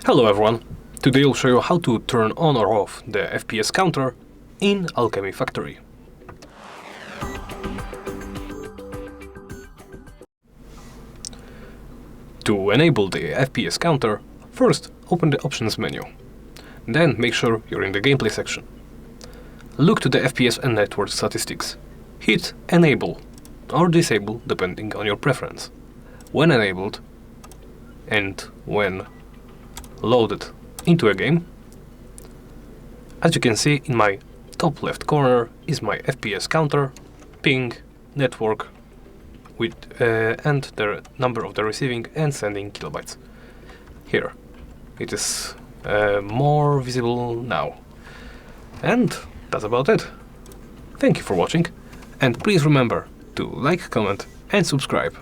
Hello everyone, today I'll show you how to turn on or off the FPS counter in Alchemy Factory. To enable the FPS counter, first open the options menu. Then make sure you're in the gameplay section. Look to the FPS and network statistics. Hit enable or disable depending on your preference. When enabled and when loaded into a game, as you can see in my top left corner is my FPS counter, ping, network with and the number of the receiving and sending kilobytes. Here it is more visible now. And that's about it. Thank you for watching, and please remember to like, comment and subscribe.